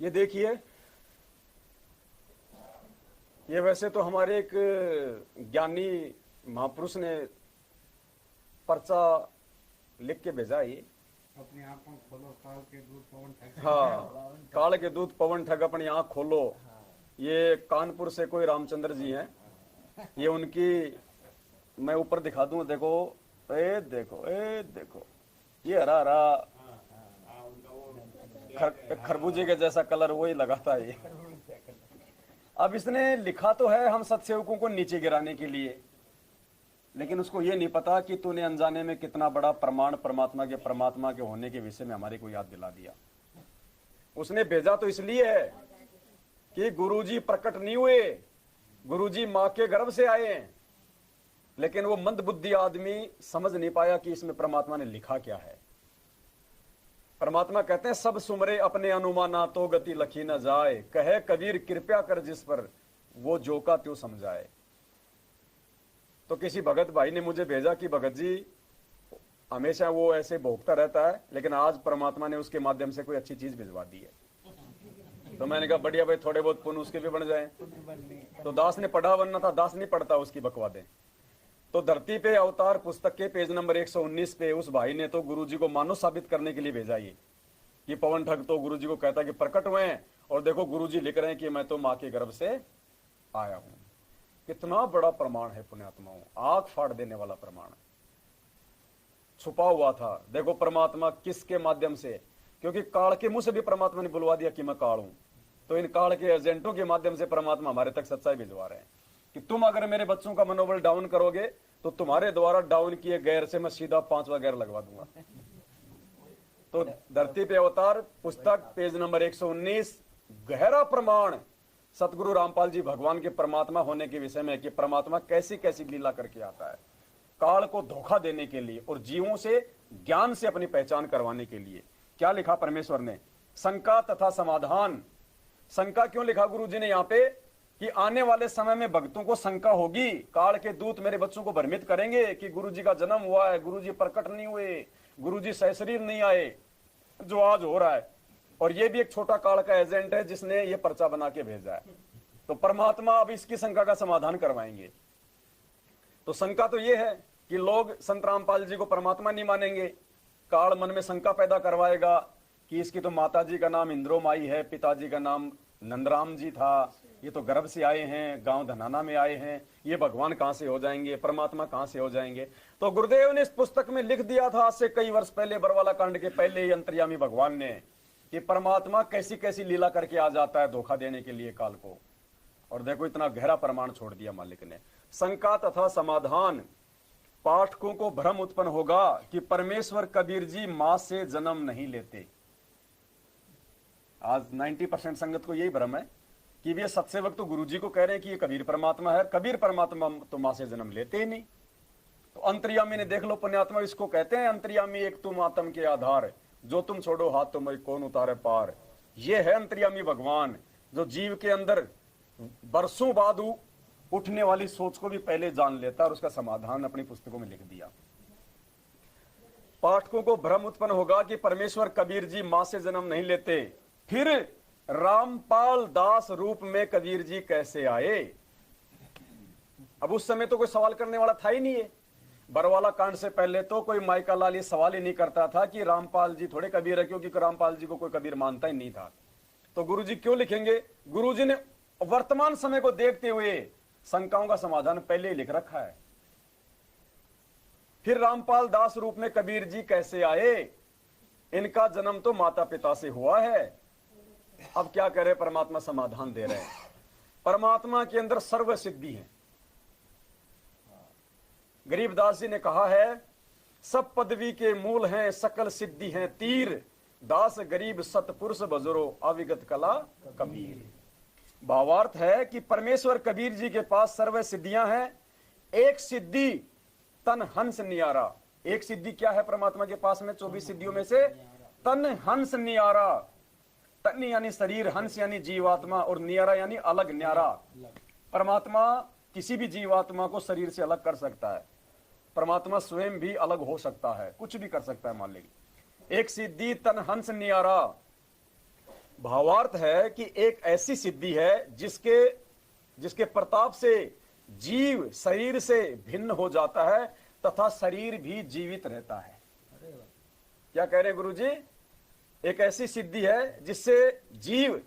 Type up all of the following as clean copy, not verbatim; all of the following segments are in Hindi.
ये देखिए, ये वैसे तो हमारे एक ज्ञानी महापुरुष ने पर्चा लिख के भेजा है ये। अपनी आंखों खोलो, काल के दूध पवन ठग। हाँ, काल के दूध पवन ठग, अपनी आंख खोलो। ये कानपुर से कोई रामचंद्र जी हैं, ये उनकी मैं ऊपर दिखा दूं, देखो, ए देखो, ए देखो, ये हरा हरा खरबूजे के जैसा कलर वही लगाता है ये। अब इसने लिखा तो है हम सत्सेवकों को नीचे गिराने के लिए, लेकिन उसको ये नहीं पता कि तूने अनजाने में कितना बड़ा प्रमाण परमात्मा के होने के विषय में हमारे को याद दिला दिया। उसने भेजा तो इसलिए है कि गुरुजी प्रकट नहीं हुए, गुरुजी मां के गर्भ से आए हैं, लेकिन वो मंदबुद्धि आदमी समझ नहीं पाया कि इसमें परमात्मा ने लिखा क्या है। परमात्मा कहते हैं सब सुमरे अपने अनुमाना तो गति लखी न जाए, कहे कबीर कृपया कर जिस पर वो जो का त्यों समझाए। तो किसी भगत भाई ने मुझे भेजा कि भगत जी, हमेशा वो ऐसे भोगता रहता है, लेकिन आज परमात्मा ने उसके माध्यम से कोई अच्छी चीज भिजवा दी है। तो मैंने कहा बढ़िया भाई, थोड़े बहुत पुण्य उसके भी बन जाए। तो दास ने पढ़ा बनना था, दास नहीं पढ़ता, उसकी बकवादें। तो धरती पे अवतार पुस्तक के पेज नंबर 119 पे उस भाई ने तो गुरुजी को मानो साबित करने के लिए भेजा ये कि पवन ठग तो गुरुजी को कहता कि प्रकट हुए हैं, और देखो गुरुजी लिख रहे हैं कि मैं तो मां के गर्भ से आया हूं। कितना बड़ा प्रमाण है पुण्यात्माओं, आंख फाड़ देने वाला प्रमाण। छुपा हुआ था, देखो परमात्मा किसके माध्यम से, क्योंकि काल के मुंह से भी परमात्मा ने बुलवा दिया कि मैं काल हूं। तो इन काल के एजेंटों के माध्यम से परमात्मा हमारे तक सच्चाई भिजवा रहे हैं कि तुम अगर मेरे बच्चों का मनोबल डाउन करोगे तो तुम्हारे द्वारा डाउन किए गैर से मैं सीधा 5वां गैर लगवा दूंगा। तो धरती पे अवतार पुस्तक पेज नंबर 119 गहरा प्रमाण सतगुरु रामपाल जी भगवान के परमात्मा होने के विषय में कि परमात्मा कैसी कैसी लीला करके आता है, काल को धोखा देने के लिए और जीवों से ज्ञान से अपनी पहचान करवाने के लिए। क्या लिखा परमेश्वर ने? शंका तथा समाधान। शंका क्यों लिखा गुरु जी ने यहाँ पे? कि आने वाले समय में भक्तों को शंका होगी, काल के दूत मेरे बच्चों को भ्रमित करेंगे कि गुरु जी का जन्म हुआ है, गुरु जी प्रकट नहीं हुए, गुरु जी सहशरीर नहीं आए, जो आज हो रहा है। और ये भी एक छोटा काल का एजेंट है जिसने ये पर्चा बना के भेजा है। तो परमात्मा अब इसकी शंका का समाधान करवाएंगे। तो शंका तो ये है कि लोग संत रामपाल जी को परमात्मा नहीं मानेंगे, काल मन में शंका पैदा करवाएगा कि इसकी तो माता जी का नाम इंद्रोमाई है, पिताजी का नाम नंदराम जी था, ये तो गर्भ से आए हैं, गांव धनाना में आए हैं, ये भगवान कहां से हो जाएंगे, परमात्मा कहां से हो जाएंगे। तो गुरुदेव ने इस पुस्तक में लिख दिया था आज से कई वर्ष पहले, बरवाला कांड के पहले ही अंतर्यामी भगवान ने, कि परमात्मा कैसी कैसी लीला करके आ जाता है धोखा देने के लिए काल को। और देखो इतना गहरा प्रमाण छोड़ दिया मालिक ने। शंका तथा समाधान। पाठकों को भ्रम उत्पन्न होगा कि परमेश्वर कबीर जी मां से जन्म नहीं लेते। आज 90% संगत को यही भ्रम है कि वे सत्सेवक तो गुरुजी को कह रहे हैं कि ये कबीर परमात्मा है, कबीर परमात्मा तो मां से जन्म लेते ही नहीं। तो अंतर्यामी ने देख लो पुण्यात्मा, इसको कहते हैं अंतर्यामी एक तुम आत्म के आधार, जो तुम छोड़ो हाथ तुम्हारी कौन उतारे पार। ये है अंतर्यामी भगवान, जो जीव के अंदर बरसों बाद उठने वाली सोच को भी पहले जान लेता और उसका समाधान अपनी पुस्तकों में लिख दिया। पाठकों को भ्रम उत्पन्न होगा कि परमेश्वर कबीर जी मां से जन्म नहीं लेते, फिर रामपाल दास रूप में कबीर जी कैसे आए? अब उस समय तो कोई सवाल करने वाला था ही नहीं है। बरवाला कांड से पहले तो कोई माइका लाल ये सवाल ही नहीं करता था कि रामपाल जी थोड़े कबीर है, क्योंकि रामपाल जी को कोई कबीर मानता ही नहीं था। तो गुरुजी क्यों लिखेंगे? गुरुजी ने वर्तमान समय को देखते हुए शंकाओं का समाधान पहले ही लिख रखा है। फिर रामपाल दास रूप में कबीर जी कैसे आए? इनका जन्म तो माता पिता से हुआ है। अब क्या करे? परमात्मा समाधान दे रहे हैं। परमात्मा के अंदर सर्व सिद्धि है। गरीबदास जी ने कहा है, सब पदवी के मूल हैं, सकल सिद्धि हैं तीर, दास गरीब सतपुरुष बजुरो अविगत कला कबीर। भावार्थ है कि परमेश्वर कबीर जी के पास सर्व सिद्धियां हैं। एक सिद्धि तन हंस नियारा। एक सिद्धि क्या है परमात्मा के पास में? 24 सिद्धियों में से तन हंस नियारा। तन यानी शरीर, हंस यानी जीवात्मा, और नियारा यानी अलग, न्यारा। परमात्मा किसी भी जीवात्मा को शरीर से अलग कर सकता है। परमात्मा स्वयं भी अलग हो सकता है, कुछ भी कर सकता है मालिक। एक सिद्धि तन हंस नियारा। भावार्थ है कि एक ऐसी सिद्धि है जिसके प्रताप से जीव शरीर से भिन्न हो जाता है तथा शरीर भी जीवित रहता है। क्या कह रहे हैं गुरु जी? एक ऐसी सिद्धि है जिससे जीव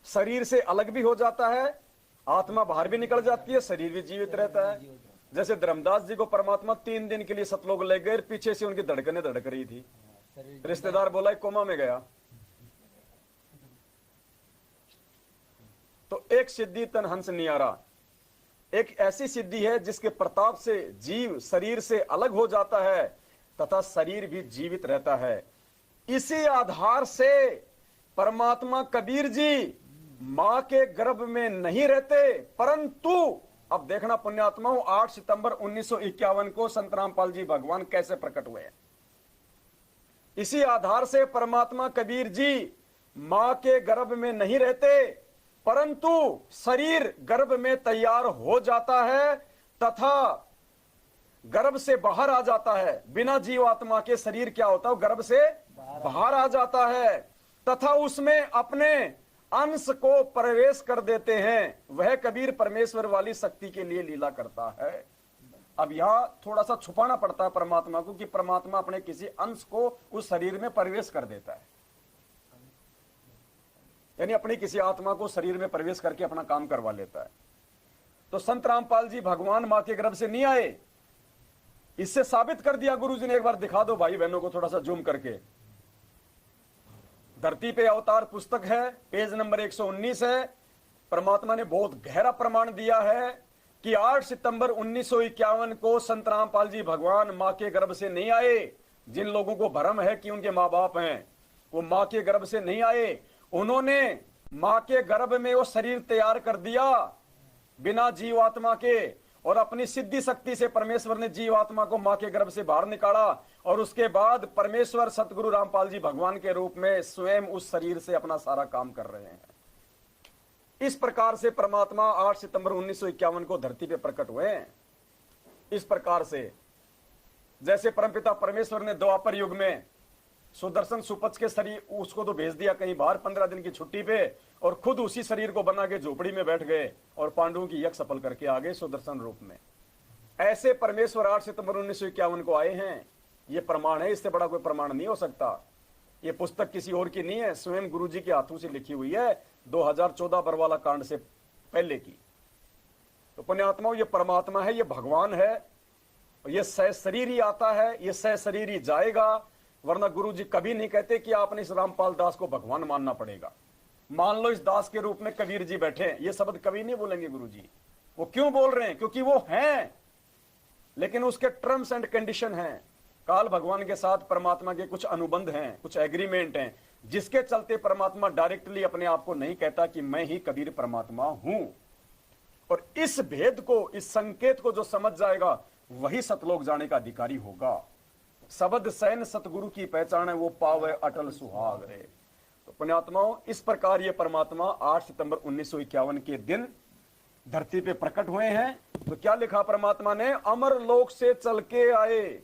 शरीर से अलग भी हो जाता है, आत्मा बाहर भी निकल जाती है, शरीर भी जीवित रहता है। जैसे धर्मदास जी को परमात्मा 3 दिन के लिए सतलोक ले गए, पीछे से उनकी धड़कनें धड़क रही थी, रिश्तेदार बोला कोमा में गया। तो एक सिद्धि तन हंस नियारा, एक ऐसी सिद्धि है जिसके प्रताप से जीव शरीर से अलग हो जाता है तथा शरीर भी जीवित रहता है। इसी आधार से परमात्मा कबीर जी मां के गर्भ में नहीं रहते, परंतु अब देखना पुण्यात्माओं, 8 सितंबर 1951 को संत रामपाल जी भगवान कैसे प्रकट हुए। इसी आधार से परमात्मा कबीर जी मां के गर्भ में नहीं रहते, परंतु शरीर गर्भ में तैयार हो जाता है तथा गर्भ से बाहर आ जाता है। बिना जीवात्मा के शरीर क्या होता है? गर्भ से बाहर आ जाता है तथा उसमें अपने अंश को प्रवेश कर देते हैं। वह कबीर परमेश्वर वाली शक्ति के लिए लीला करता है। अब यहां थोड़ा सा छुपाना पड़ता है परमात्मा को कि परमात्मा अपने किसी अंश को उस शरीर में प्रवेश कर देता है, यानी अपनी किसी आत्मा को शरीर में प्रवेश करके अपना काम करवा लेता है। तो संत रामपाल जी भगवान मां के गर्भ से नहीं आए, इससे साबित कर दिया गुरु जी ने। एक बार दिखा दो भाई बहनों को थोड़ा सा जूम करके। धरती पे अवतार पुस्तक है, पेज नंबर 119 है। परमात्मा ने बहुत गहरा प्रमाण दिया है कि 8 सितंबर 1951 को संत रामपाल जी भगवान मां के गर्भ से नहीं आए। जिन लोगों को भ्रम है कि उनके मां बाप हैं, वो मां के गर्भ से नहीं आए। उन्होंने मां के गर्भ में वो शरीर तैयार कर दिया बिना जीवात्मा के, और अपनी सिद्धि शक्ति से परमेश्वर ने जीवात्मा को मां के गर्भ से बाहर निकाला, और उसके बाद परमेश्वर सतगुरु रामपाल जी भगवान के रूप में स्वयं उस शरीर से अपना सारा काम कर रहे हैं। इस प्रकार से परमात्मा 8 सितंबर 1951 को धरती पे प्रकट हुए हैं। इस प्रकार से जैसे परमपिता परमेश्वर ने द्वापर युग में सुदर्शन सुपच के शरीर उसको तो भेज दिया कहीं बाहर 15 दिन की छुट्टी पे, और खुद उसी शरीर को बना के झोपड़ी में बैठ गए और पांडवों की यज्ञ सफल करके आ गए सुदर्शन रूप में। ऐसे परमेश्वर 8 सितंबर 1951 को आए हैं। ये प्रमाण है, इससे बड़ा कोई प्रमाण नहीं हो सकता। ये पुस्तक किसी और की नहीं है, स्वयं गुरु जी के हाथों से लिखी हुई है, 2014 बरवाला कांड से पहले की। तो पुण्यात्माओं, ये परमात्मा है, ये भगवान है, ये सशरीर ही आता है, ये सशरीर ही जाएगा। वरना गुरु जी कभी नहीं कहते कि आपने इस रामपाल दास को भगवान मानना पड़ेगा। मान लो इस दास के रूप में कबीर जी बैठे हैं, ये शब्द कभी नहीं बोलेंगे गुरु जी। वो क्यों बोल रहे हैं? क्योंकि वो हैं, लेकिन उसके टर्म्स एंड कंडीशन हैं। काल भगवान के साथ परमात्मा के कुछ अनुबंध हैं, कुछ एग्रीमेंट हैं, जिसके चलते परमात्मा डायरेक्टली अपने आप को नहीं कहता कि मैं ही कबीर परमात्मा हूं। और इस भेद को, इस संकेत को जो समझ जाएगा वही सतलोक जाने का अधिकारी होगा। शब्द सैन सतगुरु की पहचान है, वो पावे अटल सुहाग रे। तो पुण्यात्माओं, इस प्रकार ये परमात्मा 8 सितंबर 1951 के दिन धरती पे प्रकट हुए हैं। तो क्या लिखा परमात्मा ने? अमर लोक से चल के आए,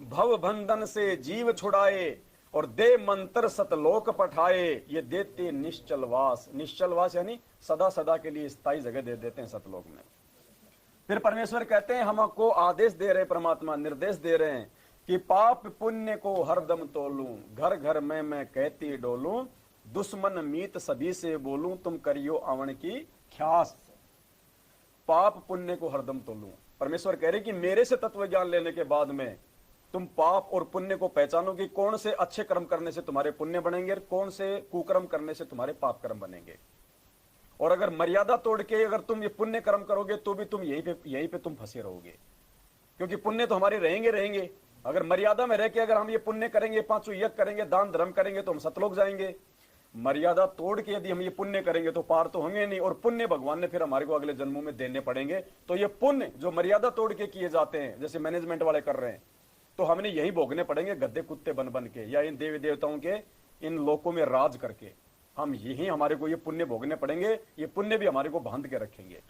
भव बंधन से जीव छुड़ाए, और दे मंत्र सतलोक पठाए। ये देते निश्चलवास। निश्चलवास यानी सदा सदा के लिए स्थायी जगह दे देते हैं सतलोक में। फिर परमेश्वर कहते हैं, हमको आदेश दे रहे, परमात्मा निर्देश दे रहे हैं कि पाप पुण्य को हरदम तोलूं, घर घर में मैं कहती डोलूं, दुश्मन मीत सभी से बोलूं, तुम करियो अवण की ख्यास। पाप पुण्य को हरदम तोलूं। परमेश्वर कह रहे कि मेरे से तत्व ज्ञान लेने के बाद में तुम पाप और पुण्य को पहचानो कि कौन से अच्छे कर्म करने से तुम्हारे पुण्य बनेंगे और कौन से कुकर्म करने से तुम्हारे पाप कर्म बनेंगे। और अगर मर्यादा तोड़ के अगर तुम ये पुण्य कर्म करोगे तो भी तुम यहीं पे तुम फंसे रहोगे, क्योंकि पुण्य तो हमारे रहेंगे। अगर मर्यादा में रह के अगर हम ये पुण्य करेंगे, 5 यज्ञ करेंगे, दान धर्म करेंगे, तो हम सतलोक जाएंगे। मर्यादा तोड़ के यदि हम ये पुण्य करेंगे तो पार तो होंगे नहीं, और पुण्य भगवान ने फिर हमारे को अगले जन्मों में देने पड़ेंगे। तो ये पुण्य जो मर्यादा तोड़ के किए जाते हैं, जैसे मैनेजमेंट वाले कर रहे हैं, तो हमने यही भोगने पड़ेंगे, गद्दे कुत्ते बन बन के, या इन देवी देवताओं के इन लोकों में राज करके हम यही हमारे को ये पुण्य भोगने पड़ेंगे। ये पुण्य भी हमारे को बांध के रखेंगे।